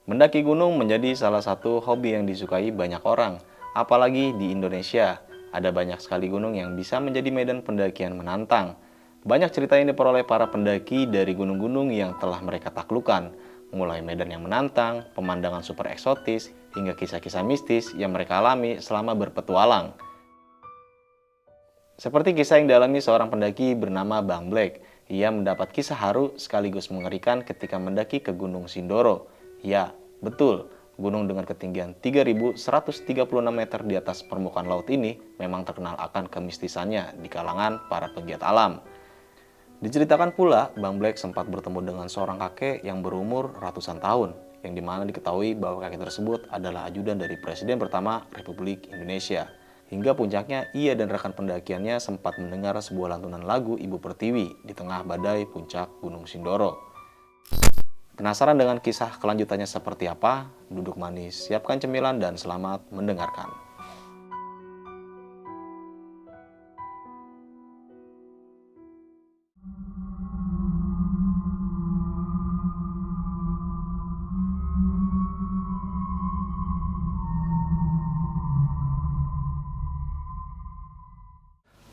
Mendaki gunung menjadi salah satu hobi yang disukai banyak orang, apalagi di Indonesia. Ada banyak sekali gunung yang bisa menjadi medan pendakian menantang. Banyak cerita yang diperoleh para pendaki dari gunung-gunung yang telah mereka taklukkan, mulai medan yang menantang, pemandangan super eksotis, hingga kisah-kisah mistis yang mereka alami selama berpetualang. Seperti kisah yang dialami seorang pendaki bernama Bang Black. Ia mendapat kisah haru sekaligus mengerikan ketika mendaki ke Gunung Sindoro. Ya, betul, gunung dengan ketinggian 3.136 meter di atas permukaan laut ini memang terkenal akan kemistisannya di kalangan para pegiat alam. Diceritakan pula, Bang Black sempat bertemu dengan seorang kakek yang berumur ratusan tahun, yang dimana diketahui bahwa kakek tersebut adalah ajudan dari Presiden pertama Republik Indonesia. Hingga puncaknya, ia dan rekan pendakiannya sempat mendengar sebuah lantunan lagu Ibu Pertiwi di tengah badai puncak Gunung Sindoro. Penasaran dengan kisah kelanjutannya seperti apa? Duduk manis, siapkan cemilan, dan selamat mendengarkan.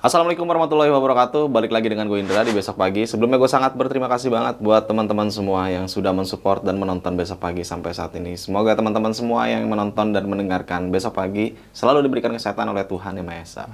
Assalamualaikum warahmatullahi wabarakatuh. Balik lagi dengan gue Indra di Besok Pagi. Sebelumnya gue sangat berterima kasih banget buat teman-teman semua yang sudah mensupport dan menonton Besok Pagi sampai saat ini. Semoga teman-teman semua yang menonton dan mendengarkan Besok Pagi selalu diberikan kesehatan oleh Tuhan Yang Maha Esa.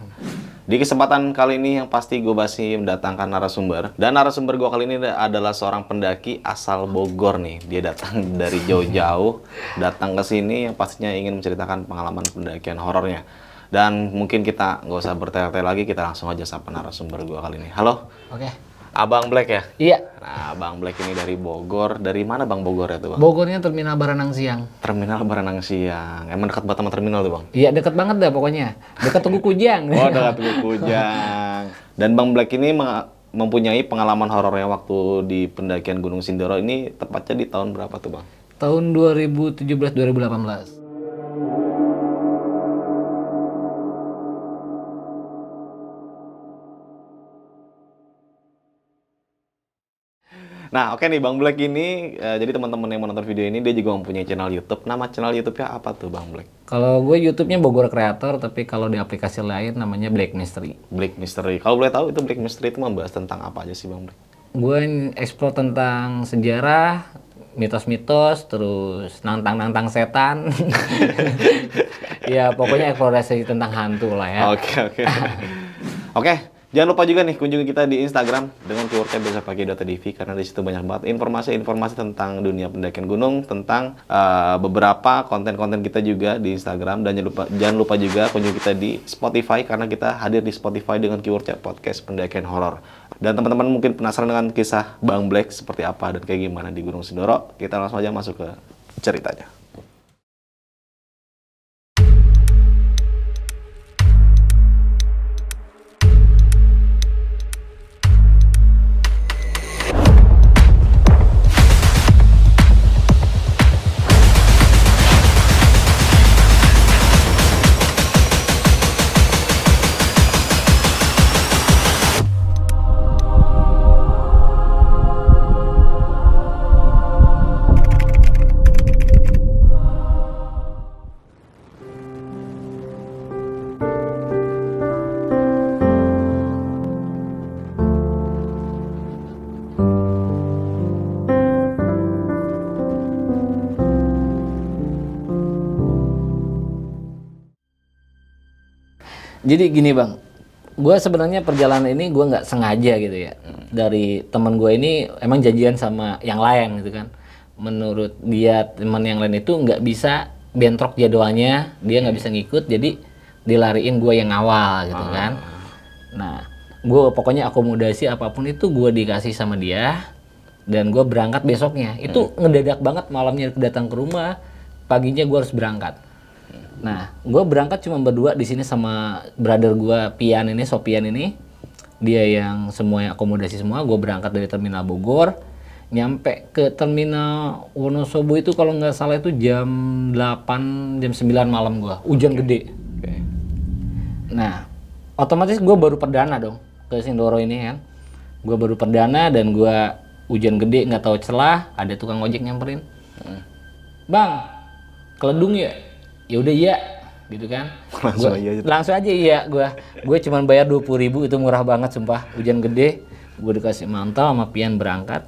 Di kesempatan kali ini yang pasti gue masih mendatangkan narasumber. Dan narasumber gue kali ini adalah seorang pendaki asal Bogor nih. Dia datang dari jauh-jauh, datang ke sini yang pastinya ingin menceritakan pengalaman pendakian horornya. Dan mungkin kita nggak usah bertele-tele lagi, kita langsung aja sapa narasumber gue kali ini. Halo. Oke. Abang Black ya? Iya. Nah, Abang Black ini dari Bogor. Dari mana Bang Bogor itu, Bang? Bogornya Terminal Baranang Siang. Terminal Baranang Siang. Emang dekat banget sama terminal tuh, Bang? Iya, deket banget dah pokoknya. Dekat Tugu Kujang. Oh, dekat Tugu Kujang. Dan Bang Black ini mempunyai pengalaman horornya waktu di pendakian Gunung Sindoro ini tepatnya di tahun berapa tuh, Bang? Tahun 2017-2018. Nah, oke nih, Bang Black ini, jadi teman-teman yang menonton video ini, dia juga mempunyai channel YouTube. Nama channel YouTube-nya apa tuh, Bang Black? Kalau gue YouTube-nya Bogor Creator, tapi kalau di aplikasi lain namanya Black Mystery. Black Mystery. Kalau boleh tahu itu Black Mystery itu membahas tentang apa aja sih, Bang Black? Gue explore tentang sejarah, mitos-mitos, terus nantang-nantang setan. Ya, pokoknya eksplorasi tentang hantu lah ya. Oke. Oke. Jangan lupa juga nih kunjungi kita di Instagram dengan keywordnya besokpagi.tv karena di situ banyak banget informasi-informasi tentang dunia pendakian gunung, tentang beberapa konten-konten kita juga di Instagram, dan jangan lupa juga kunjungi kita di Spotify karena kita hadir di Spotify dengan keywordnya podcast pendakian horor. Dan teman-teman mungkin penasaran dengan kisah Bang Black seperti apa dan kayak gimana di Gunung Sindoro, kita langsung aja masuk ke ceritanya. Jadi gini Bang, gue sebenarnya perjalanan ini gue nggak sengaja gitu ya. Dari teman gue ini emang janjian sama yang lain gitu kan. Menurut dia teman yang lain itu nggak bisa bentrok jadwalnya, dia nggak bisa ngikut, jadi dilariin gue yang awal gitu kan. Nah, gue pokoknya akomodasi apapun itu gue dikasih sama dia, dan gue berangkat besoknya. Itu ngedadak banget, malamnya datang ke rumah, paginya gue harus berangkat. Nah, gue berangkat cuma berdua di sini sama brother gue Sopian ini. Dia yang semuanya akomodasi semua. Gue berangkat dari terminal Bogor, nyampe ke terminal Wonosobo itu kalau nggak salah itu jam 8, jam 9 malam gue. Hujan gede. Nah, otomatis gue baru perdana dong ke Sindoro ini kan. Gue baru perdana dan gue hujan gede, nggak tahu celah, ada tukang ojek nyamperin. Bang, keledung ya? Ya udah iya, gitu kan. Langsung aja iya gue cuman bayar 20.000, itu murah banget sumpah. Hujan gede, gue dikasih mantel sama pian berangkat.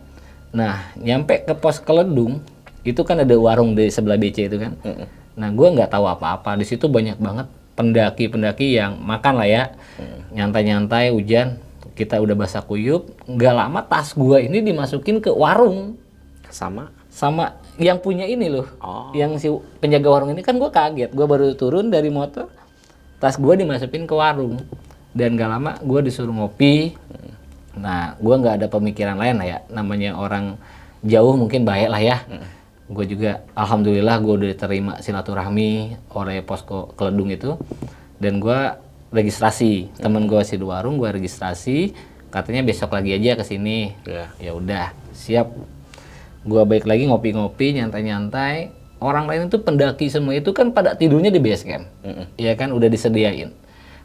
Nah, nyampe ke pos keledung, itu kan ada warung di sebelah BC itu kan. Nah, gue nggak tahu apa-apa. Di situ banyak banget pendaki-pendaki yang makan lah ya. Nyantai-nyantai, hujan. Kita udah basah kuyup. Nggak lama tas gue ini dimasukin ke warung. Sama yang punya ini loh. Yang si penjaga warung ini kan gue kaget. Gue baru turun dari motor. Tas gue dimasukin ke warung. Dan nggak lama gue disuruh ngopi. Nah, gue nggak ada pemikiran lain lah ya. Namanya orang jauh mungkin baik lah ya. Gue juga, alhamdulillah gue udah diterima silaturahmi oleh posko keledung itu. Dan gue registrasi. Temen gue masih di warung, gue registrasi. Katanya besok lagi aja ke sini. Ya udah, siap. Gue balik lagi ngopi-ngopi, nyantai-nyantai. Orang lain itu pendaki semua itu kan pada tidurnya di base camp. Iya kan, udah disediain.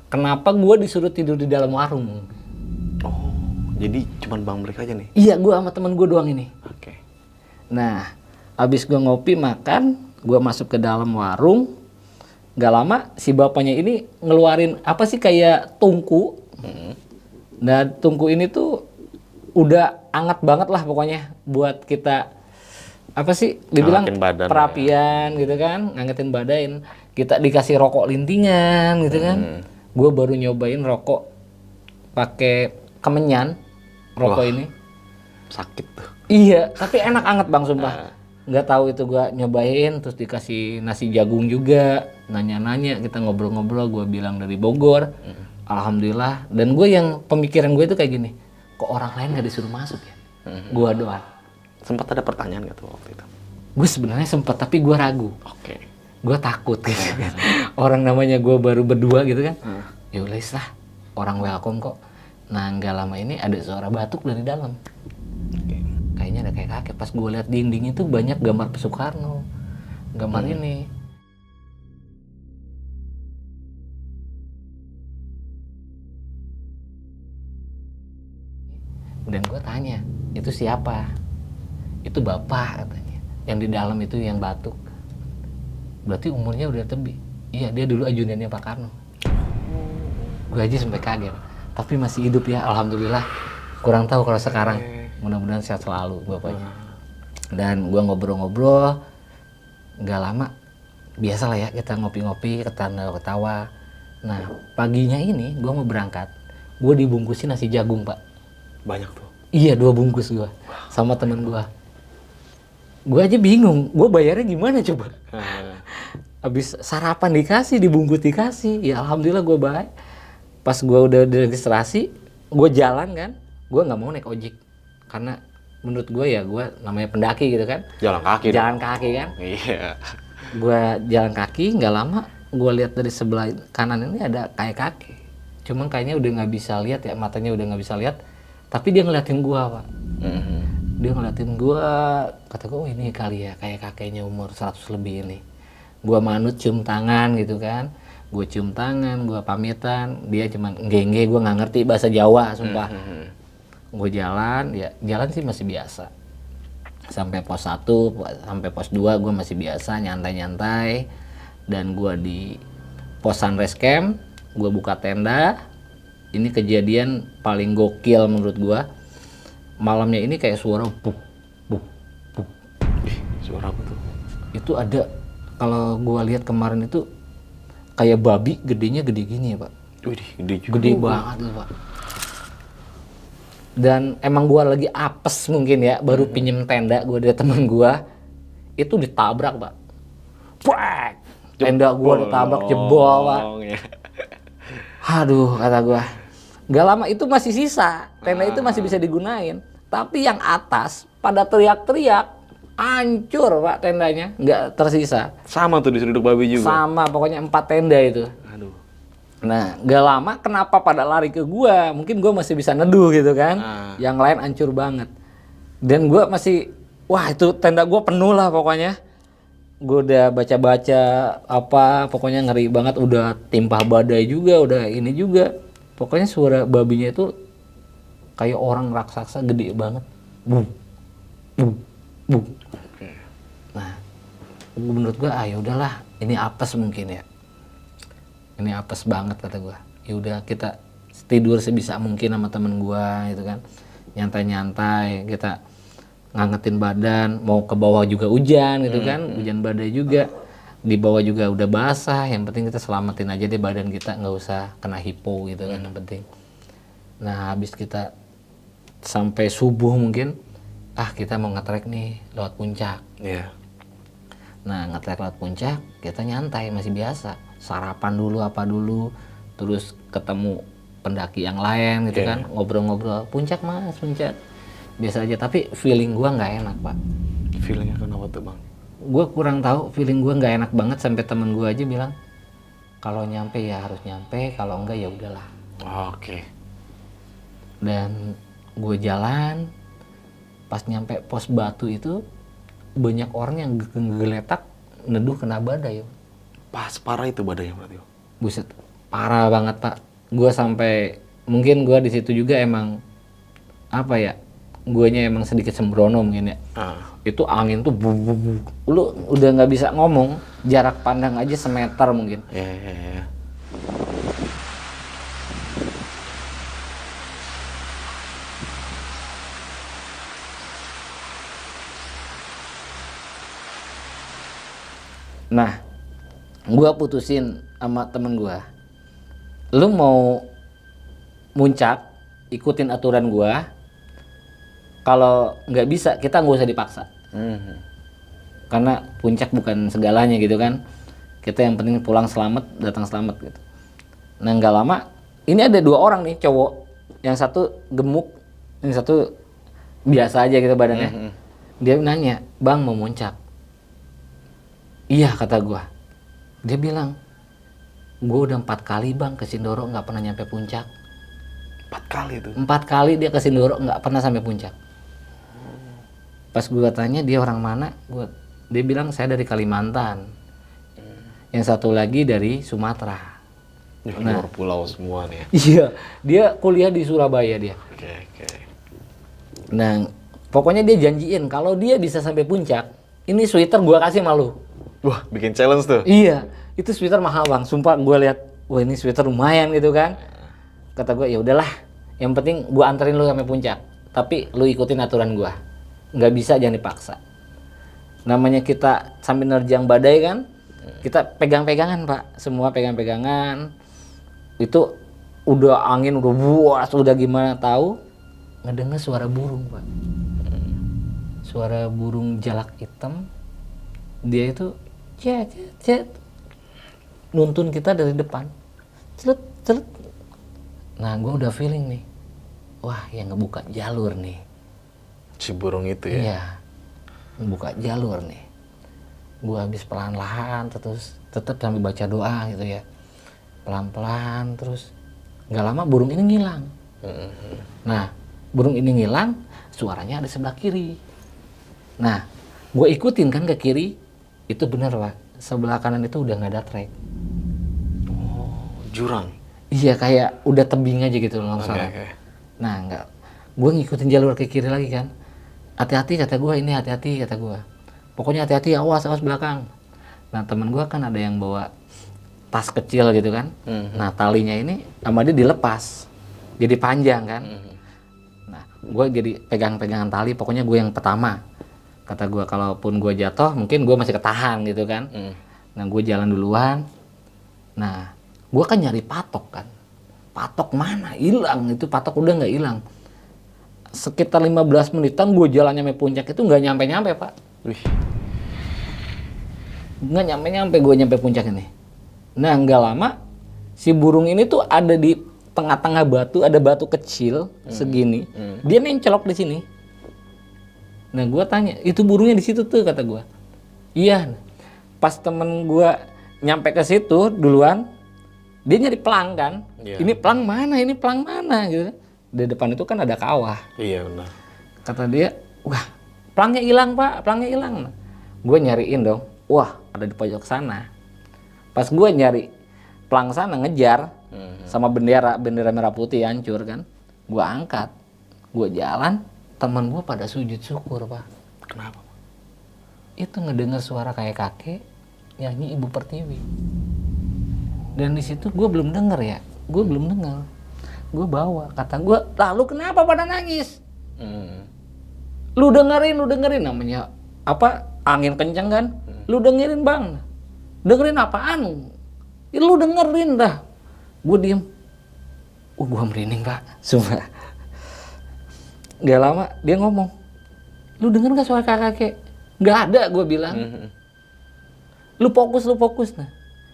Kenapa gue disuruh tidur di dalam warung? Jadi cuman Bang Black aja nih? Iya, gue sama temen gue doang ini. Oke. Nah, abis gue ngopi makan, gue masuk ke dalam warung. Gak lama si bapaknya ini ngeluarin apa sih kayak tungku. Nah, tungku ini tuh udah anget banget lah pokoknya buat kita apa sih dibilang perapian gitu kan, ngangetin badan. Kita dikasih rokok lintingan gitu kan. Gue baru nyobain rokok pakai kemenyan. Rokok ini sakit tuh. Iya, tapi enak anget Bang sumpah. Nggak tahu itu gua nyobain, terus dikasih nasi jagung juga, nanya-nanya, kita ngobrol-ngobrol. Gue bilang dari Bogor, alhamdulillah. Dan gue yang pemikiran gue itu kayak gini, kok orang lain nggak disuruh masuk ya? Gua doang. Sempat ada pertanyaan nggak tuh waktu itu? Gue sebenarnya sempat, tapi gue ragu. Gue takut gitu kan. Orang namanya gue baru berdua gitu kan. Ya udah lah, orang welcome kok. Nah, nggak lama ini ada suara batuk dari dalam. Kayaknya ada kayak kakek. Pas gue lihat dinding itu banyak gambar Soekarno. Gambar ini. Dan gue tanya, itu siapa? Itu bapak katanya. Yang di dalam itu yang batuk. Berarti umurnya udah lebih. Iya, dia dulu ajudannya Pak Karno. Gue aja sampai kaget. Tapi masih hidup ya, alhamdulillah. Kurang tahu kalau sekarang. Mudah-mudahan sehat selalu bapaknya. Dan gua ngobrol-ngobrol, nggak lama. Biasalah ya kita ngopi-ngopi, ketawa-ketawa. Nah, paginya ini gua mau berangkat. Gua dibungkusin nasi jagung, Pak. Banyak tuh? Iya, 2 bungkus gua. Sama temen gua. Gua aja bingung, gua bayarnya gimana coba? Habis sarapan dikasih, dibungkus dikasih. Ya alhamdulillah gua baik. Pas gue udah diregistrasi, gue jalan kan, gue nggak mau naik ojek karena menurut gue ya gue namanya pendaki gitu kan, jalan kaki kan. Iya. Gue jalan kaki, nggak lama gue lihat dari sebelah kanan ini ada kayak kakek, cuman kayaknya udah nggak bisa lihat ya, matanya udah nggak bisa lihat, tapi dia ngeliatin gue Pak. Dia ngeliatin gue, kata gue, oh ini kali ya kayak kakeknya umur 100 lebih ini. Gue manut cium tangan gitu kan. Gue cium tangan, gue pamitan, dia cuman nge-nge, gue nggak ngerti bahasa Jawa, sumpah. Gue jalan, ya jalan sih masih biasa. Sampai pos 1, sampai pos 2 gue masih biasa, nyantai-nyantai. Dan gue di pos Sunrise Camp, gue buka tenda. Ini kejadian paling gokil menurut gue. Malamnya ini kayak suara buk, buk, buk. Suara apa tuh? Itu ada, kalau gue lihat kemarin itu, kayak babi, gedenya gede gini ya Pak. Wih, gede juga. Gede banget tuh Pak. Dan emang gua lagi apes mungkin ya, baru pinjem tenda gua dari temen gua. Itu ditabrak Pak. Prak! Tenda gua ditabrak, jebol Pak. Aduh, kata gua. Gak lama itu masih sisa, tenda itu masih bisa digunain. Tapi yang atas pada teriak-teriak. Hancur Pak tendanya, nggak tersisa. Sama tuh diseruduk babi juga? Sama, pokoknya 4 tenda itu. Aduh. Nah, nggak lama kenapa pada lari ke gua? Mungkin gua masih bisa neduh gitu kan. Yang lain hancur banget. Dan gua masih, wah itu tenda gua penuh lah pokoknya. Gua udah baca-baca apa, pokoknya ngeri banget. Udah timpah badai juga, udah ini juga. Pokoknya suara babinya itu kayak orang raksasa gede banget. Bum, bum, bum. Nah, menurut gue ya udahlah, ini apes mungkin ya, ini apes banget kata gue. Ya udah kita tidur sebisa mungkin sama temen gue gitu kan, nyantai-nyantai, kita ngangetin badan, mau ke bawah juga hujan gitu kan, hujan badai juga, di bawah juga udah basah, yang penting kita selamatin aja deh badan kita, nggak usah kena hipo gitu kan, yang penting. Nah habis kita sampai subuh mungkin, kita mau nge-trek nih lewat puncak. Iya. Nah nge-trek lewat puncak, kita nyantai masih biasa, sarapan dulu apa dulu, terus ketemu pendaki yang lain gitu kan, ngobrol-ngobrol, puncak mas, puncak. Biasa aja, tapi feeling gua nggak enak pak. Feelingnya kenapa tuh bang? Gua kurang tahu, feeling gua nggak enak banget sampai temen gua aja bilang, kalau nyampe ya harus nyampe, kalau enggak ya udahlah. Oke. Dan gue jalan, pas nyampe pos batu itu banyak orang yang geletak neduh kena badai. Pas parah itu badainya berarti. Buset, parah banget pak. Gue sampai mungkin gue di situ juga emang apa ya? Guanya emang sedikit sembrono mungkin ya. Itu angin tuh bu. Lu udah nggak bisa ngomong, jarak pandang aja semeter mungkin. Iya. Nah, gua putusin sama temen gua. Lu mau muncak, ikutin aturan gua. Kalau nggak bisa, kita nggak usah dipaksa. Karena puncak bukan segalanya gitu kan. Kita yang penting pulang selamat, datang selamat gitu. Nah nggak lama, ini ada 2 orang nih cowok. Yang satu gemuk, yang satu biasa aja gitu badannya. Dia nanya, bang mau muncak? Iya kata gua. Dia bilang, gua udah 4 kali bang ke Sindoro nggak pernah nyampe puncak. 4 kali tuh. 4 kali dia ke Sindoro nggak pernah sampai puncak. Pas gua tanya dia orang mana, dia bilang saya dari Kalimantan. Yang satu lagi dari Sumatera. Luar pulau semua nih. Iya, dia kuliah di Surabaya dia. Oke. Nah, pokoknya dia janjiin kalau dia bisa sampai puncak, ini sweater gua kasih malu. Wah, bikin challenge tuh. Iya, itu sweater mahal bang. Sumpah gue lihat, wah ini sweater lumayan gitu kan. Kata gue ya udahlah, yang penting gue anterin lu sampai puncak. Tapi lu ikutin aturan gue, nggak bisa jangan dipaksa. Namanya kita sambil nerjang badai kan, kita pegang-pegangan pak, semua pegang-pegangan. Itu udah angin udah buas, udah gimana tahu, ngedenger suara burung pak. Suara burung jalak hitam, dia itu cet nuntun kita dari depan, celet. Nah gue udah feeling nih, wah yang ngebuka jalur nih Si burung itu ya. iya, ngebuka jalur nih. Gue habis pelan-pelan terus tetap sambil baca doa gitu ya, pelan-pelan. Terus nggak lama burung ini ngilang. Nah burung ini ngilang, suaranya ada sebelah kiri. Nah gue ikutin kan ke kiri. Itu bener pak, sebelah kanan itu udah nggak ada trek. Jurang. Iya kayak udah tebing aja gitu longsor. Oke. Nah nggak, gue ngikutin jalur ke kiri lagi kan. Hati-hati kata gue, ini hati-hati kata gue. Pokoknya hati-hati, awas belakang. Nah temen gue kan ada yang bawa tas kecil gitu kan. Nah talinya ini sama dia dilepas, jadi panjang kan. Nah gue jadi pegang-pegangan tali, pokoknya gue yang pertama. Kata gue kalaupun gue jatuh mungkin gue masih ketahan gitu kan. Nah gue jalan duluan. Nah gue kan nyari patok kan. Patok mana? Hilang, itu patok udah nggak hilang. Sekitar 15 menitan gue jalan nyampe puncak itu nggak nyampe-nyampe pak. Wih. Nggak nyampe-nyampe gue nyampe puncak ini. Nah nggak lama si burung ini tuh ada di tengah-tengah batu, ada batu kecil segini. Dia mencolok di sini. Nah gue tanya, itu burungnya di situ tuh kata gue. Iya. Pas temen gue nyampe ke situ duluan, dia nyari pelang kan. Iya. Ini pelang mana? Ini pelang mana? Gitu. Di depan itu kan ada kawah. Iya benar. Kata dia, wah pelangnya hilang pak, pelangnya hilang. Gue nyariin dong, wah ada di pojok sana. Pas gue nyari pelang sana ngejar sama bendera merah putih hancur kan. Gue angkat, gue jalan. Temen gue pada sujud syukur pak. Kenapa? itu ngedengar suara kayak kakek nyanyi Ibu Pertiwi. Dan di situ gue belum denger ya, gue bawa, kata gue, lalu kenapa pada nangis? Lu dengerin namanya apa, angin kenceng kan, lu dengerin bang, dengerin apaan? Ya, lu dengerin dah. Gue diem, gue merinding pak, sumpah. Gak lama dia ngomong, lu denger gak suara kakek? Gak ada, gue bilang. Lu fokus. Nah,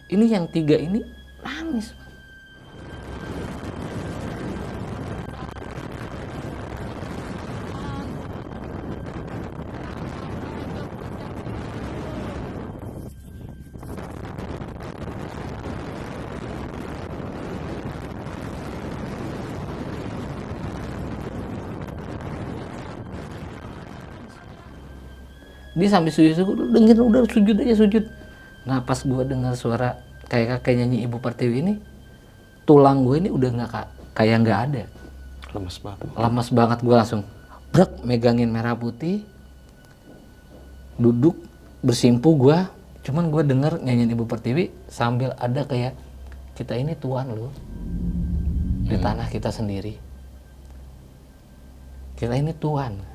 ini yang 3 ini nangis. Dia sampai sujud, dengerin udah sujud. Nah pas gue dengar suara kayak kakek nyanyi Ibu Pertiwi ini, tulang gue ini udah kayak nggak ada. Lemes banget gue langsung brek megangin merah putih, duduk bersimpu gue. Cuman gue denger nyanyiin Ibu Pertiwi sambil ada kayak kita ini tuan loh di tanah kita sendiri. Kita ini tuan.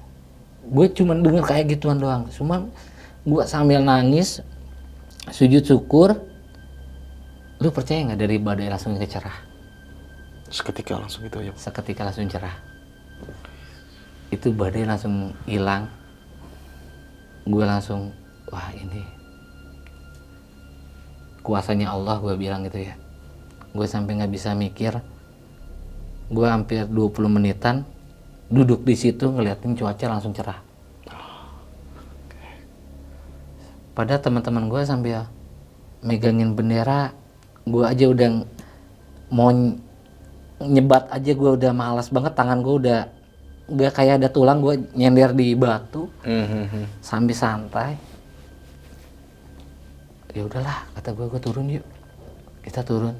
Gue cuma denger kayak gituan doang. Cuma gue sambil nangis, sujud syukur. Lu percaya nggak dari badai langsung cerah? Seketika langsung gitu aja. Seketika langsung cerah. Itu badai langsung hilang. Gue langsung, wah ini kuasanya Allah, gue bilang gitu ya. Gue sampai nggak bisa mikir. Gue hampir 20 menitan duduk di situ ngeliatin cuaca langsung cerah. Padahal teman-teman gue sambil megangin bendera, gue aja udah mau nyebat aja, gue udah malas banget, tangan gue udah gak kayak ada tulang, gue nyender di batu sambil santai. Ya udahlah, kata gue turun yuk, kita turun,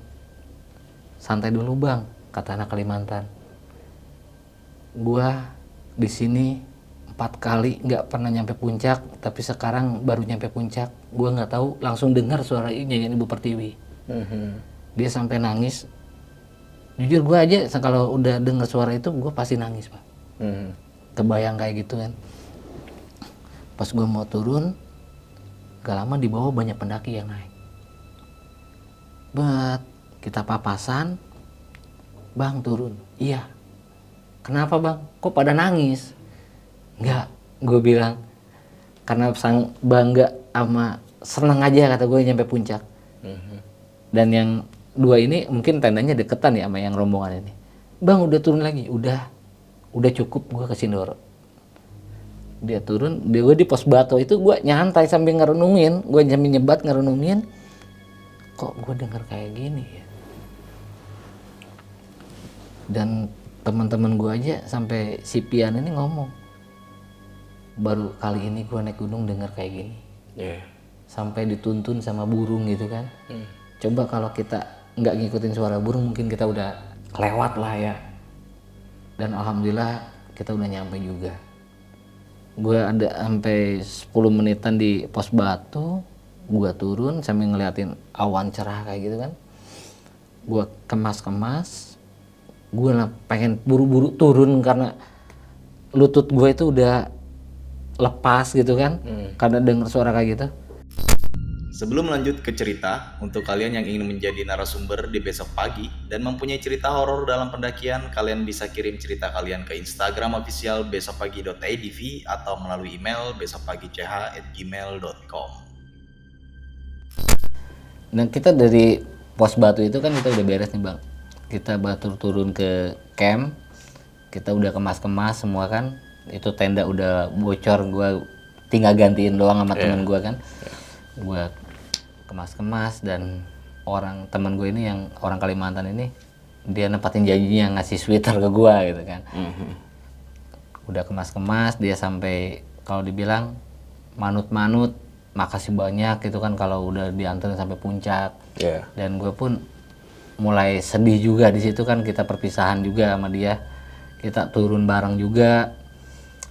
santai dulu bang, kata anak Kalimantan. Gua di sini 4 kali nggak pernah nyampe puncak, tapi sekarang baru nyampe puncak. Gua nggak tahu, langsung dengar suara nyanyian Ibu Pertiwi. Dia sampai nangis. Jujur gua aja kalau udah dengar suara itu gua pasti nangis pak. Kebayang kayak gitu kan. Pas gua mau turun, gak lama di bawah banyak pendaki yang naik. Kita papasan, bang turun. Iya. Kenapa bang? Kok pada nangis? Enggak, gue bilang karena sang bangga sama senang aja, kata gue nyampe puncak. Dan yang 2 ini mungkin tendanya deketan ya sama yang rombongan ini. Bang udah turun lagi? Udah cukup, gue ke Sindoro. Dia turun, gue di pos batu itu gue nyantai sambil ngerenungin, gue sambil nyebat ngerenungin. Kok gue denger kayak gini ya? Dan teman-teman gue aja sampai si Pian ini ngomong, baru kali ini gue naik gunung denger kayak gini. Sampai dituntun sama burung gitu kan. Coba kalau kita nggak ngikutin suara burung mungkin kita udah lewat lah ya. Dan alhamdulillah kita udah nyampe juga. Gue ada sampai 10 menitan di pos batu, gue turun sambil ngeliatin awan cerah kayak gitu kan. Gue kemas, gue pengen buru-buru turun karena lutut gue itu udah lepas gitu kan, karena denger suara kayak gitu. Sebelum lanjut ke cerita, untuk kalian yang ingin menjadi narasumber di besok pagi dan mempunyai cerita horor dalam pendakian, kalian bisa kirim cerita kalian ke Instagram official besokpagi.idv atau melalui email besokpagi.ch@gmail.com. Dan kita dari pos batu itu kan kita udah beres nih bang. Kita turun ke camp, kita udah kemas-kemas semua kan. Itu tenda udah bocor, gue tinggal gantiin doang sama temen gue kan. Gue kemas-kemas dan teman gue ini yang orang Kalimantan ini, dia nempatin janjinya ngasih sweater ke gue gitu kan. Udah kemas-kemas, dia sampai kalau dibilang manut-manut, makasih banyak gitu kan kalau udah dianterin sampai puncak. Dan gue pun mulai sedih juga di situ kan, kita perpisahan juga sama dia. Kita turun bareng juga.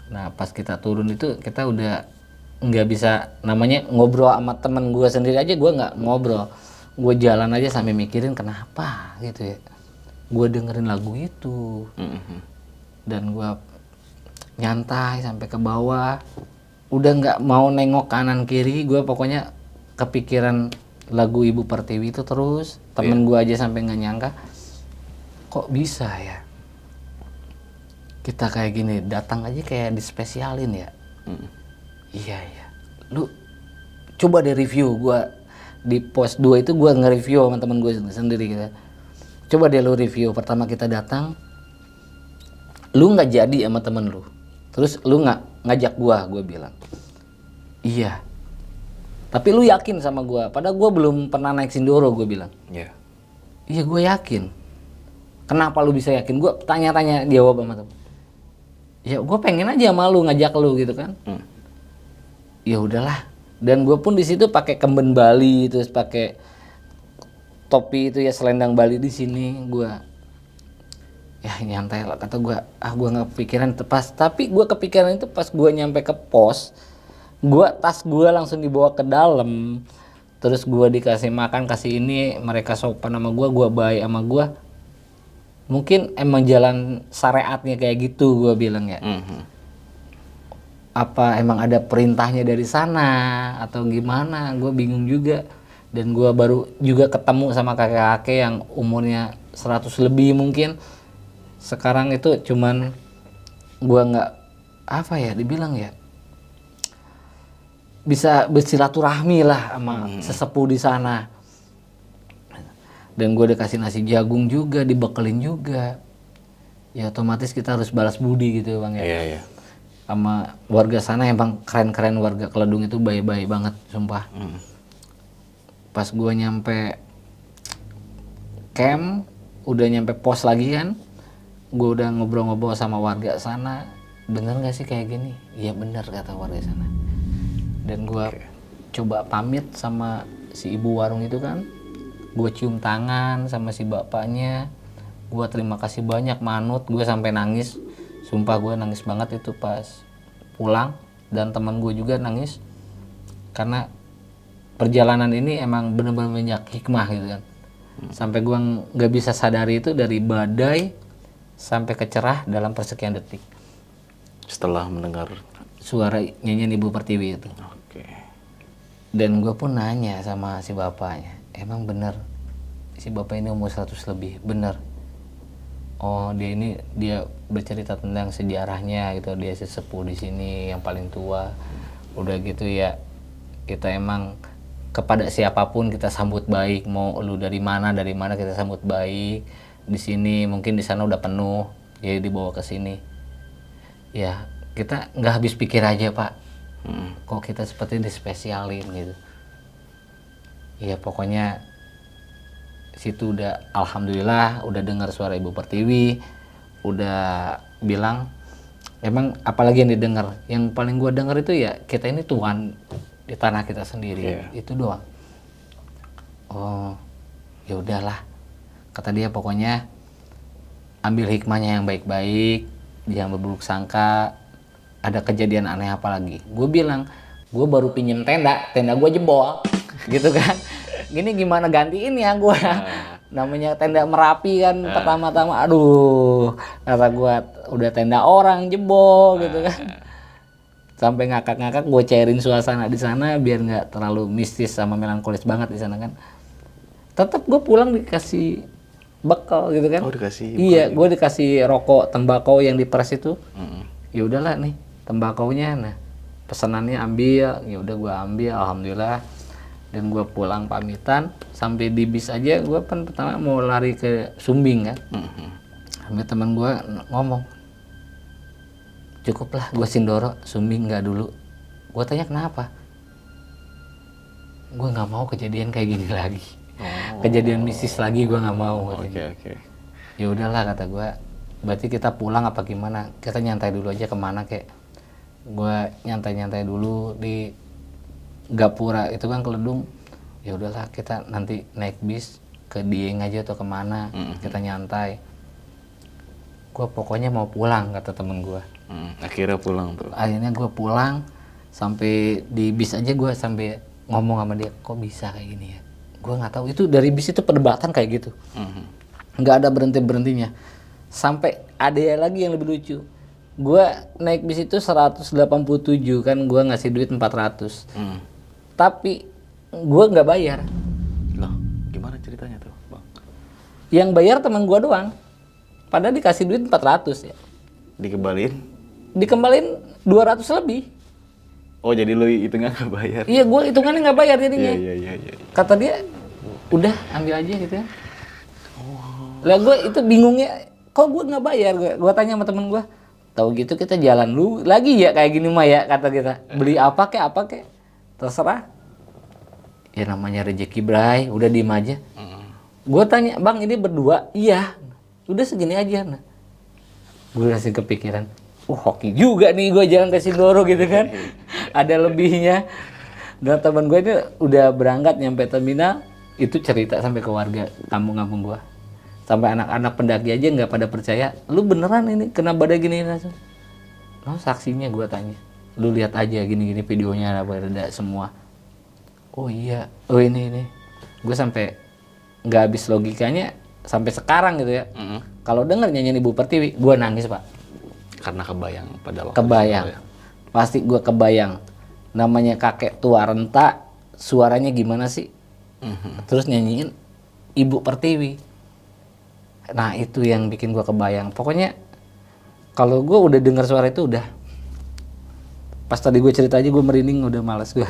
Nah pas kita turun itu kita udah nggak bisa namanya ngobrol sama temen gue sendiri aja, gue nggak ngobrol. Gue jalan aja sampai mikirin kenapa gitu ya. Gue dengerin lagu itu dan gue nyantai sampai ke bawah. Udah nggak mau nengok kanan kiri, gue pokoknya kepikiran lagu Ibu Pertiwi itu terus. Temen gue aja sampai nggak nyangka, kok bisa ya kita kayak gini, datang aja kayak dispesialin ya. Iya ya, lu coba deh review. Gue di pos 2 itu gue nge-review sama temen gue sendiri gitu. Coba deh lu review, pertama kita datang lu nggak jadi sama temen lu, terus lu nggak ngajak gue bilang iya, tapi lu yakin sama gue, padahal gue belum pernah naik Sindoro. Gue bilang iya gue yakin. Kenapa lu bisa yakin? Gue tanya-tanya jawab sama temen. Ya gue pengen aja sama lu, ngajak lu gitu kan. Ya udahlah. Dan gue pun di situ pakai kemben Bali, terus pakai topi itu ya, selendang Bali di sini. Gue ya nyantai lah, kata gue. Gue nggak kepikiran pas. Tapi gue kepikiran itu pas gue nyampe ke pos. Tas gue langsung dibawa ke dalam. Terus gue dikasih makan, kasih ini, mereka sopan sama gue baik sama gue. Mungkin emang jalan syariatnya kayak gitu, gue bilang ya. Apa emang ada perintahnya dari sana atau gimana, gue bingung juga. Dan gue baru juga ketemu sama kakek-kakek yang umurnya 100 lebih mungkin. Sekarang itu cuman gue nggak, apa ya dibilang ya, bisa bersilaturahmi lah sama sesepuh di sana. Dan gue dikasih nasi jagung juga, dibekelin juga. Ya otomatis kita harus balas budi gitu Bang ya. Iya. Sama warga sana emang keren-keren, warga Keledung itu baik-baik banget sumpah. Pas gue nyampe camp, udah nyampe pos lagi kan, gue udah ngobrol-ngobrol sama warga sana. Bener gak sih kayak gini? Iya bener kata warga sana. Dan gue coba pamit sama si ibu warung itu kan. Gue cium tangan sama si bapaknya. Gue terima kasih banyak, manut. Gue sampai nangis. Sumpah gue nangis banget itu pas pulang. Dan teman gue juga nangis. Karena perjalanan ini emang bener-bener banyak hikmah gitu kan. Sampai gue gak bisa sadari itu dari badai sampai ke cerah dalam persekian detik. Setelah mendengar Suara nyanyian Ibu Pertiwi itu. Oke. Dan gue pun nanya sama si bapaknya, emang bener si bapak ini umur 100 lebih? Bener. Oh dia bercerita tentang sejarahnya gitu, dia sesepuh di sini yang paling tua. Udah gitu ya, kita emang kepada siapapun kita sambut baik, mau lu dari mana kita sambut baik. Di sini mungkin di sana udah penuh, jadi dibawa ke sini. Ya kita nggak habis pikir aja Pak. Kok kita seperti dispesialin gitu. Ya pokoknya situ udah alhamdulillah udah dengar suara Ibu Pertiwi, udah bilang emang apalagi yang didengar, yang paling gua dengar itu ya kita ini Tuhan di tanah kita sendiri. Itu doang. Oh ya udahlah, kata dia, pokoknya ambil hikmahnya yang baik-baik, jangan berburuk sangka. Ada kejadian aneh apa lagi? Gue bilang, gue baru pinjem tenda gue jebol, gitu kan. Gini gimana gantiin ya gue? Namanya tenda Merapi kan pertama-tama, aduh, kata gue udah tenda orang jebol gitu kan. Sampai ngakak-ngakak gue cairin suasana di sana biar nggak terlalu mistis sama melankolis banget di sana kan. Tetap gue pulang dikasih bekal gitu kan. Oh dikasih. Iya, gue dikasih rokok tembakau yang diperes itu. Ya udahlah nih tembakaunya, nah pesanannya ambil, ya udah gue ambil, alhamdulillah. Dan gue pulang pamitan, sampai di bis aja gue kan pertama mau lari ke Sumbing kan. Sampai teman gue ngomong, cukuplah gue Sindoro, Sumbing nggak dulu. Gue tanya kenapa? Gue nggak mau kejadian kayak gini lagi. Kejadian mistis lagi gue nggak mau. Oke. Ya udahlah kata gue, berarti kita pulang apa gimana? Kita nyantai dulu aja kemana kek? Gue nyantai dulu di Gapura itu kan Keledung. Ya udahlah kita nanti naik bis ke Dieng aja atau kemana, kita nyantai. Gue pokoknya mau pulang kata temen gue. Akhirnya pulang tuh. Akhirnya gue pulang Sampai di bis aja gue sampai ngomong sama dia, kok bisa kayak gini ya? Gue nggak tahu, itu dari bis itu perdebatan kayak gitu. Nggak ada berhenti-berhentinya. Sampai ada lagi yang lebih lucu. Gue naik bis itu 187 kan, gue ngasih duit 400. Tapi gue nggak bayar. Loh, gimana ceritanya tuh, Bang? Yang bayar teman gue doang. Padahal dikasih duit 400 ya. Dikembaliin? Dikembalin 200 lebih. Oh, jadi lu hitungnya nggak bayar? Iya, gue hitungannya nggak bayar jadinya. Iya. Kata dia, udah ambil aja gitu ya. Lah gue itu bingungnya, kok gue nggak bayar? Gue tanya sama temen gue, tahu gitu kita jalan lu lagi ya kayak gini mah ya, kata kita. Beli apa kek, terserah. Ya namanya rezeki bray, udah diem aja. Gue tanya, bang ini berdua? Iya. Udah segini aja. Nah, gue langsung kepikiran, hoki juga nih gue jalan ke Sindoro gitu kan. Ada lebihnya. Dan teman gue ini udah berangkat nyampe terminal, itu cerita sampai ke warga kampung-kampung gue. Sampai anak-anak pendaki aja nggak pada percaya, lu beneran ini kena badai gini langsung. Lo saksinya, gue tanya. Lu lihat aja gini-gini videonya ada semua. Oh iya, oh ini. Gue sampai nggak habis logikanya sampai sekarang gitu ya. Kalau denger nyanyiin Ibu Pertiwi, gue nangis pak. Karena kebayang pada waktu Kebayang, itu, ya. pasti gue kebayang. Namanya kakek tua renta, suaranya gimana sih? Terus nyanyiin Ibu Pertiwi. Nah itu yang bikin gue kebayang. Pokoknya kalau gue udah dengar suara itu udah. Pas tadi gue cerita aja gue merinding, udah malas gue.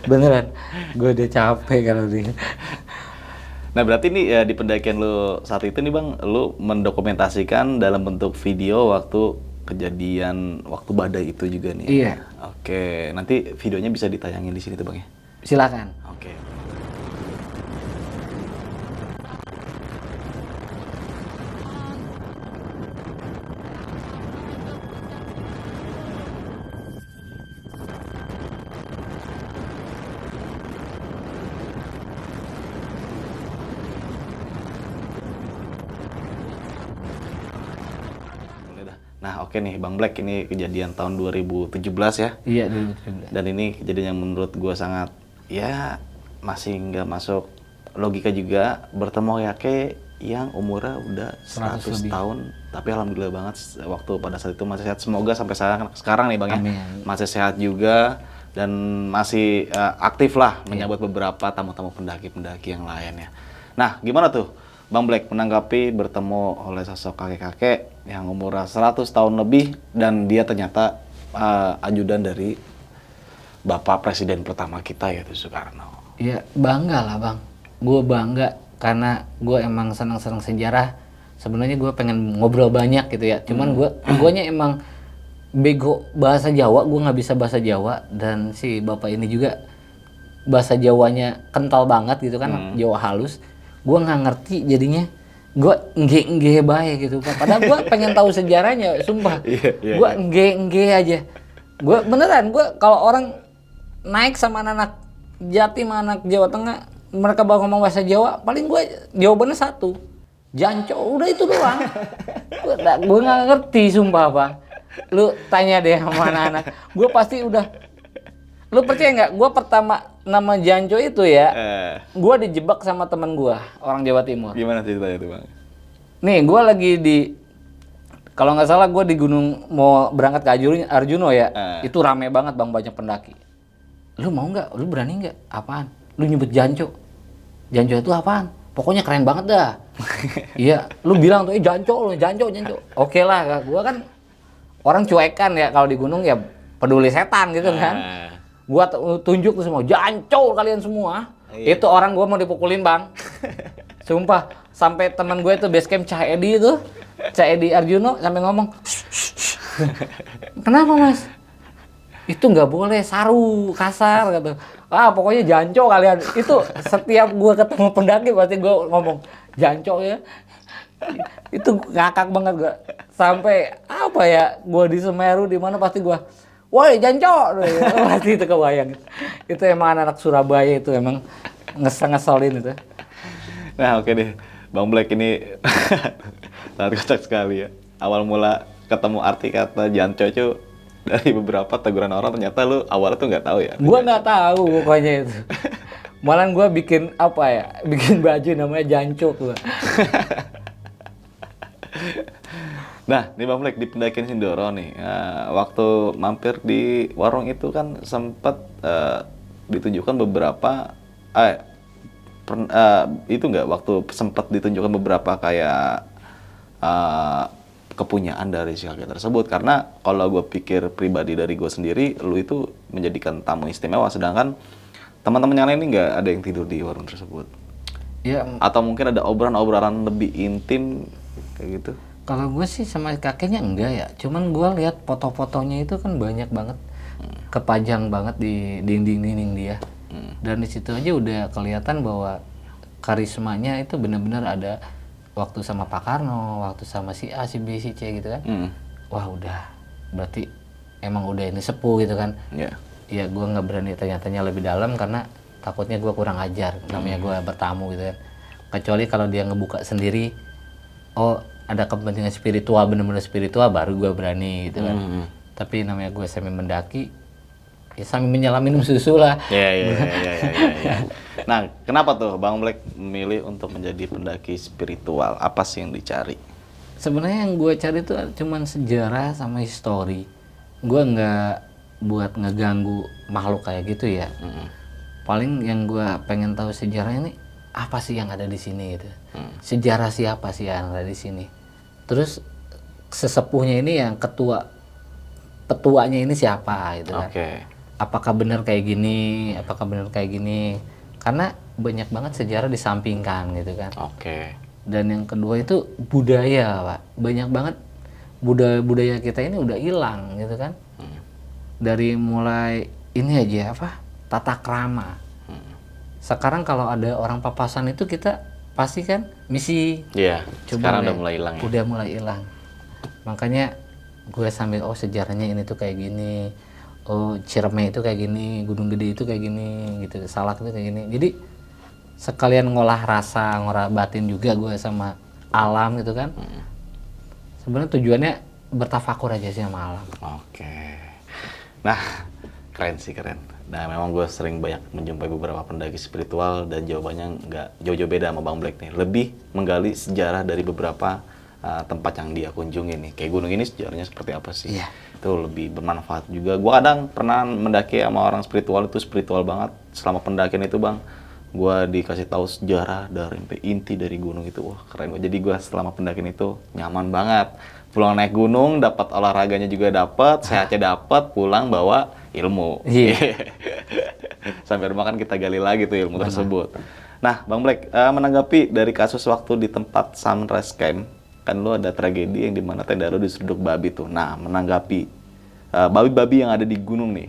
Beneran, gue udah capek kalau dia. Nah, berarti nih ya, di pendakian lu saat itu nih Bang, lu mendokumentasikan dalam bentuk video waktu kejadian waktu badai itu juga nih. Iya. Oke, nanti videonya bisa ditayangin di sini tuh Bang ya. Silakan. Oke. Nah, oke nih Bang Black, ini kejadian tahun 2017 ya. Iya, 2017. Dan ini kejadian yang menurut gue sangat, ya masih nggak masuk logika juga. Bertemu Yake yang umurnya udah 100 lebih. tahun. Tapi alhamdulillah banget waktu pada saat itu masih sehat. Semoga sampai sekarang nih Bang ya. Amin. Masih sehat juga. Dan masih aktif lah menyambut beberapa tamu-tamu pendaki-pendaki yang lain ya. Nah, gimana tuh Bang Black menanggapi bertemu oleh sosok kakek-kakek yang umurnya 100 tahun lebih dan dia ternyata ajudan dari Bapak Presiden pertama kita yaitu Soekarno. Iya, bangga lah bang. Gue bangga karena gue emang senang-senang sejarah. Sebenarnya gue pengen ngobrol banyak gitu ya. Cuman guanya emang bego bahasa Jawa. Gue nggak bisa bahasa Jawa, dan si bapak ini juga bahasa Jawanya kental banget gitu kan, Jawa halus. Gue nggak ngerti jadinya. Gue engge baik gitu kan. Padahal gue pengen tahu sejarahnya, sumpah. Gue engge aja. Gue beneran, gue kalau orang naik sama anak Jatim, anak Jawa Tengah, mereka bawa ngomong bahasa Jawa, paling gue jawabannya satu, Janco, udah itu doang. Gue nggak ngerti sumpah bang. Lu tanya deh sama anak-anak, gue pasti udah. Lu percaya nggak? Gue pertama nama Janco itu ya, gue dijebak sama temen gue, orang Jawa Timur. Gimana ceritanya tuh Bang? Nih, gue lagi di, kalau nggak salah gue di gunung mau berangkat ke Arjuno ya, itu rame banget bang, banyak pendaki. Lu mau nggak? Lu berani nggak? Apaan? Lu nyebut Janco. Janco itu apaan? Pokoknya keren banget dah. Iya, lu bilang tuh, Janco, Janco. Oke lah, gue kan orang cuekan ya, kalau di gunung ya peduli setan gitu kan. Gua tunjuk tuh semua, Janco kalian semua. Itu orang gua mau dipukulin bang. Sumpah, sampai teman gue itu base camp Cah Edi itu, Cah Edi Arjuno sampai ngomong, kenapa mas? Itu nggak boleh, saru, kasar gitu. Pokoknya Janco kalian. Itu setiap gua ketemu pendaki pasti gua ngomong Janco ya. Itu ngakak banget gua. Sampai apa ya? Gua di Semeru di mana pasti gua, woi Janco, pasti itu kebayang. Itu emang anak Surabaya itu emang ngeselin itu. Nah oke deh, Bang Black ini sangat kocak sekali ya. Awal mula ketemu arti kata Janco itu dari beberapa teguran orang ternyata lu awalnya tuh nggak tahu ya? Gua nggak tahu pokoknya itu. Malah gua bikin apa ya? Bikin baju namanya Jancuk gua. Nah, di Bang Black di pendakian Sindoro nih, waktu mampir di warung itu kan sempat ditunjukkan beberapa, itu nggak waktu sempat ditunjukkan beberapa kayak kepunyaan dari si kakek tersebut. Karena kalau gue pikir pribadi dari gue sendiri, lu itu menjadikan tamu istimewa, sedangkan teman-teman yang lain ini nggak ada yang tidur di warung tersebut. Ya, Atau mungkin ada obrolan-obrolan lebih intim kayak gitu. kalau gue sih sama kakeknya enggak ya. Cuman gue lihat foto-fotonya itu kan banyak banget, kepajang banget di dinding-dinding dia. Dan di situ aja udah kelihatan bahwa karismanya itu benar-benar ada waktu sama Pak Karno, waktu sama si A, si B, si C gitu kan. Wah udah, berarti emang udah ini sepuh gitu kan. Ya. Ya gue nggak berani tanya-tanya lebih dalam karena takutnya gue kurang ajar. Namanya gue bertamu gitu kan. Kecuali kalau dia ngebuka sendiri, oh ada kepentingan spiritual, bener-bener spiritual, baru gue berani gitu kan. Tapi namanya gue semi mendaki, ya sambil menyelam minum susu lah. Ya. Nah, kenapa tuh Bang Black memilih untuk menjadi pendaki spiritual? Apa sih yang dicari? Sebenarnya yang gue cari itu cuman sejarah sama histori. Gue nggak buat ngeganggu makhluk kayak gitu ya. Paling yang gue pengen tahu sejarah ini apa sih yang ada di sini gitu. Sejarah siapa sih yang ada di sini. Terus sesepuhnya ini yang petuanya ini siapa gitu kan. Oke. Apakah benar kayak gini, apakah benar kayak gini. Karena banyak banget sejarah disampingkan gitu kan. Oke. Dan yang kedua itu budaya, Pak. Banyak banget budaya kita ini udah hilang gitu kan. Dari mulai ini aja apa? Tata krama. Sekarang kalau ada orang papasan itu kita pasti kan misi. Iya. Sekarang udah mulai hilang ya. Udah mulai hilang. Makanya gue sambil sejarahnya ini tuh kayak gini. Oh, Ciremai itu kayak gini, Gunung Gede itu kayak gini gitu. Salak itu kayak gini. Jadi sekalian ngolah rasa, ngolah batin juga gue sama alam gitu kan. Sebenarnya tujuannya bertafakur aja sih sama alam. Oke. Nah, keren sih, keren. Nah, memang gue sering banyak menjumpai beberapa pendaki spiritual dan jawabannya nggak jauh-jauh beda sama Bang Black nih. Lebih menggali sejarah dari beberapa tempat yang dia kunjungi nih. Kayak gunung ini sejarahnya seperti apa sih? Iya. Itu lebih bermanfaat juga. Gue kadang pernah mendaki sama orang spiritual, itu spiritual banget. Selama pendakian itu Bang, gue dikasih tahu sejarah dari inti dari gunung itu. Wah, keren. Jadi gue selama pendakian itu nyaman banget. Pulang naik gunung, dapat olahraganya juga dapat, sehatnya dapat, pulang bawa ilmu. Iya. Sampai rumah kan kita gali lagi tuh ilmu tersebut. Nah, Bang Black, menanggapi dari kasus waktu di tempat Sunrise Camp, kan lu ada tragedi yang dimana tenda lu diseruduk babi tuh. Nah, menanggapi babi-babi yang ada di gunung nih,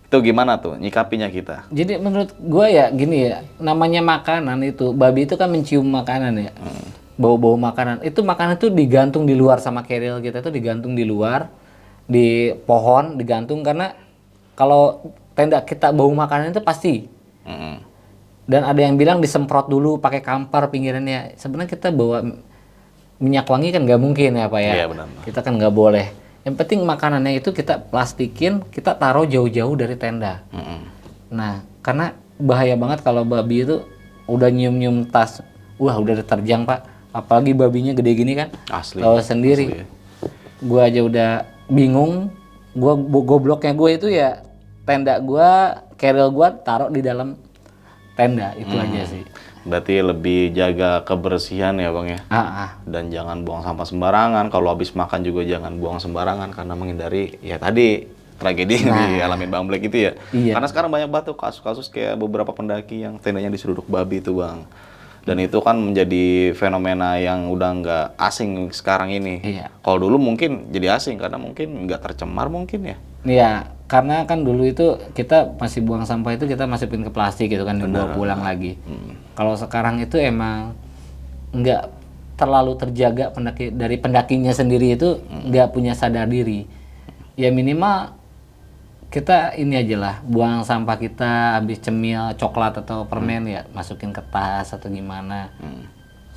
itu gimana tuh nyikapinya kita? Jadi menurut gue ya gini ya, namanya makanan itu, babi itu kan mencium makanan ya. Bau-bau makanan. Itu makanan itu digantung di luar sama keril kita itu digantung di luar, di pohon digantung karena kalau tenda kita bau makanan itu pasti. Dan ada yang bilang disemprot dulu pakai kampar pinggirannya. Sebenarnya kita bawa minyak wangi kan nggak mungkin ya Pak ya. Iya, benar. Kita kan nggak boleh. Yang penting makanannya itu kita plastikin, kita taruh jauh-jauh dari tenda. Nah, karena bahaya banget kalau babi itu udah nyium-nyium tas, wah udah diterjang Pak. Apalagi babinya gede gini kan. Asli. Tahu sendiri. Asli. Gua aja udah bingung. Gua gobloknya gue itu ya tenda gua, keril gua taruh di dalam tenda itu aja sih. Berarti lebih jaga kebersihan ya Bang ya. Dan jangan buang sampah sembarangan. Kalau habis makan juga jangan buang sembarangan karena menghindari ya tadi tragedi yang dialami Bang Black itu ya. Iya. Karena sekarang banyak banget tuh kasus-kasus kayak beberapa pendaki yang tendanya diseruduk babi itu Bang. Dan itu kan menjadi fenomena yang udah nggak asing sekarang ini. Iya. Kalau dulu mungkin jadi asing karena mungkin nggak tercemar mungkin ya. Iya, karena kan dulu itu kita masih buang sampah itu kita masukin ke plastik gitu kan dibawa pulang lagi. Kalau sekarang itu emang nggak terlalu terjaga dari pendakinya sendiri itu nggak punya sadar diri. Ya minimal kita ini aja lah buang sampah kita habis cemil coklat atau permen ya masukin ke tas atau gimana.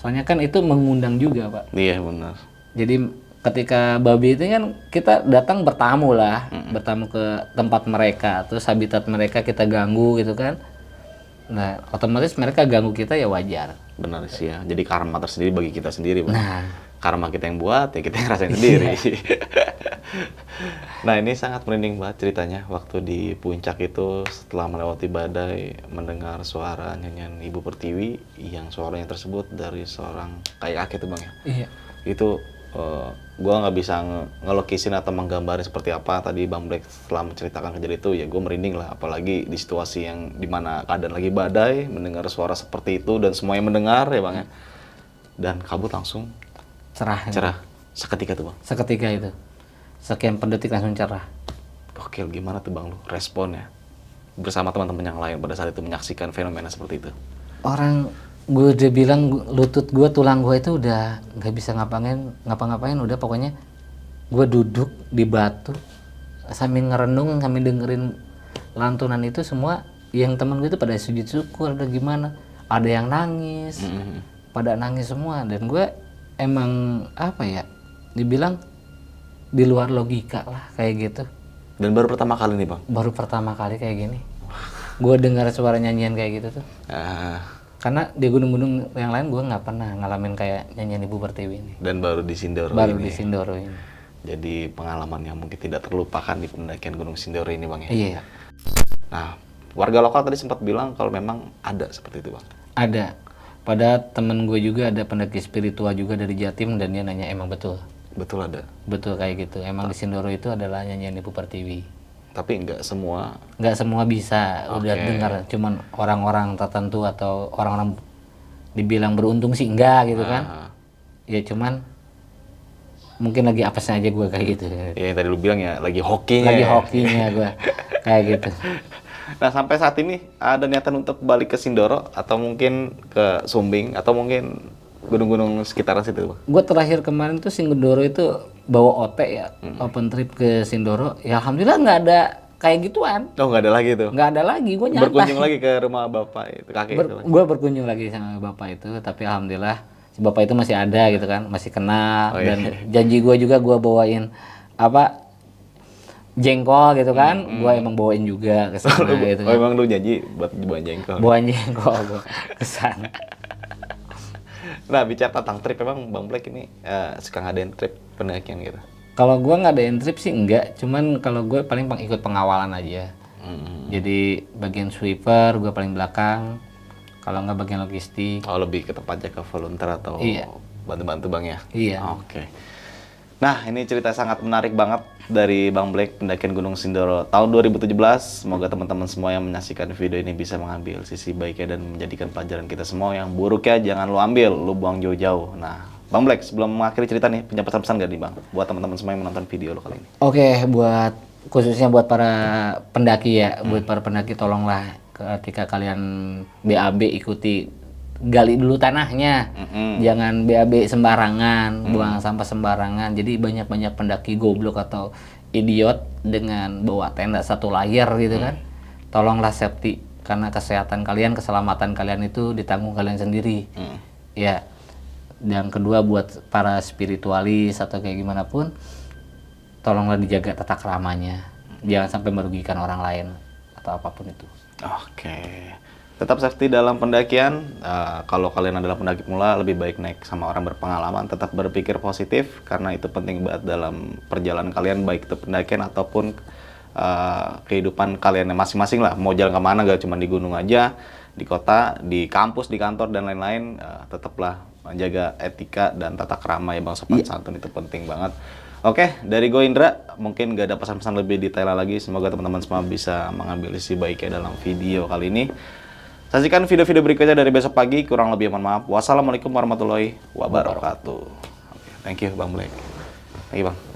Soalnya kan itu mengundang juga Pak. Iya benar. Jadi ketika babi itu kan kita datang bertamu lah, bertamu ke tempat mereka, terus habitat mereka kita ganggu gitu kan. Nah, otomatis mereka ganggu kita ya wajar. Benar sih ya. Jadi karma tersendiri bagi kita sendiri, Bang. Nah, Karma kita yang buat, ya kita yang rasain sendiri. Nah, ini sangat merinding banget ceritanya. Waktu di puncak itu, setelah melewati badai, mendengar suara nyanyian Ibu Pertiwi, yang suaranya tersebut dari seorang kakek tuh Bang ya. iya. Itu gua nggak bisa ngelukisin atau menggambarin seperti apa tadi Bang Black setelah menceritakan kejadian itu, ya gue merinding lah, apalagi di situasi yang dimana keadaan lagi badai, mendengar suara seperti itu dan semuanya mendengar ya Bang ya, dan kabut langsung Cerah. cerah seketika tuh Bang. Seketika itu. Sekian per detik langsung cerah. Oke, gimana tuh Bang lu responnya bersama teman-teman yang lain pada saat itu menyaksikan fenomena seperti itu? Orang gue udah bilang lutut gue, tulang gue itu udah nggak bisa ngapa-ngapain, udah pokoknya gue duduk di batu sambil ngerenung, sambil dengerin lantunan itu. Semua yang temen gue itu pada sujud syukur, ada gimana, ada yang nangis, pada nangis semua. Dan gue emang apa ya, dibilang di luar logika lah kayak gitu. Dan baru pertama kali nih Bang? Baru pertama kali kayak gini gue dengar suara nyanyian kayak gitu tuh. Karena di gunung-gunung yang lain gue nggak pernah ngalamin kayak nyanyian Ibu Pertiwi ini. Dan baru di Sindoro Baru ini. di Sindoro ini. Jadi pengalaman yang mungkin tidak terlupakan di pendakian Gunung Sindoro ini Bang ya? Iya. Nah, warga lokal tadi sempat bilang kalau memang ada seperti itu Bang? Ada. Pada temen gue juga ada pendaki spiritual juga dari Jatim, dan dia nanya emang betul. Betul ada? Betul kayak gitu. Emang di Sindoro itu adalah nyanyian Ibu Pertiwi. Tapi nggak semua? Nggak semua bisa udah Oke. dengar. Cuman orang-orang tertentu atau orang-orang dibilang beruntung sih enggak gitu kan. Ya cuman mungkin lagi apesnya aja gue kayak gitu. Ya yang tadi lu bilang ya, lagi hokinya. Lagi ya. hokinya gue kayak gitu. Nah, sampai saat ini ada niatan untuk balik ke Sindoro atau mungkin ke Sumbing atau mungkin gunung-gunung sekitaran situ Bang? Gue terakhir kemarin tuh Sindoro itu bawa OT ya, open trip ke Sindoro. Ya alhamdulillah nggak ada kayak gituan. Oh, nggak ada lagi tuh? Nggak ada lagi, gue nyantai. Berkunjung lagi ke rumah bapak itu, kakek itu? Gue berkunjung lagi sama bapak itu, tapi alhamdulillah si bapak itu masih ada gitu kan, masih kenal. Oh, iya. Dan janji gue juga gue bawain apa, jengkol gitu kan. Gue emang bawain juga ke sana gitu Oh, kan. emang lu janji buat bawa jengkol? Bawain jengkol gue ke sana. Nah, bicara tentang trip, emang Bang Black ini suka ngadain trip pendakian gitu? Kalau gue ngadain trip sih enggak, cuman kalau gue paling ikut pengawalan aja. Jadi bagian sweeper gue paling belakang, kalau nggak bagian logistik. Oh, lebih ke tempatnya ke volunteer atau Iya. bantu-bantu Bang ya? Iya. Oke. Nah, ini cerita sangat menarik banget dari Bang Black pendakian Gunung Sindoro tahun 2017. Semoga teman-teman semua yang menyaksikan video ini bisa mengambil sisi baiknya dan menjadikan pelajaran kita semua. Yang buruknya jangan lu ambil, lu buang jauh-jauh. Nah, Bang Black, sebelum mengakhiri cerita nih, punya pesan-pesan gak nih Bang buat teman-teman semua yang menonton video lo kali ini? Oke, khususnya buat para pendaki ya, buat para pendaki tolonglah ketika kalian BAB ikuti, gali dulu tanahnya, jangan BAB sembarangan, buang sampah sembarangan. Jadi banyak-banyak pendaki goblok atau idiot dengan bawa tenda satu layar gitu kan. Tolonglah safety, karena kesehatan kalian, keselamatan kalian itu ditanggung kalian sendiri. Ya. Yang kedua buat para spiritualis atau kayak gimana pun, tolonglah dijaga tata keramanya, jangan sampai merugikan orang lain atau apapun itu. Oke. Tetap safety dalam pendakian. Kalau kalian adalah pendaki pemula, lebih baik naik sama orang berpengalaman. Tetap berpikir positif, karena itu penting banget dalam perjalanan kalian, baik itu pendakian ataupun kehidupan kalian masing-masing lah. Mau jalan kemana, gak cuma di gunung aja, di kota, di kampus, di kantor, dan lain-lain. Tetaplah menjaga etika dan tata krama ya Bang, sopan santun itu penting banget. Oke, dari gue Indra, mungkin gak ada pesan-pesan lebih detail lagi. Semoga teman-teman semua bisa mengambil sisi baiknya dalam video kali ini. Saksikan video-video berikutnya dari besok pagi. Kurang lebih mohon maaf. Wassalamualaikum warahmatullahi wabarakatuh. Oke, thank you Bang Black. Thank you Bang.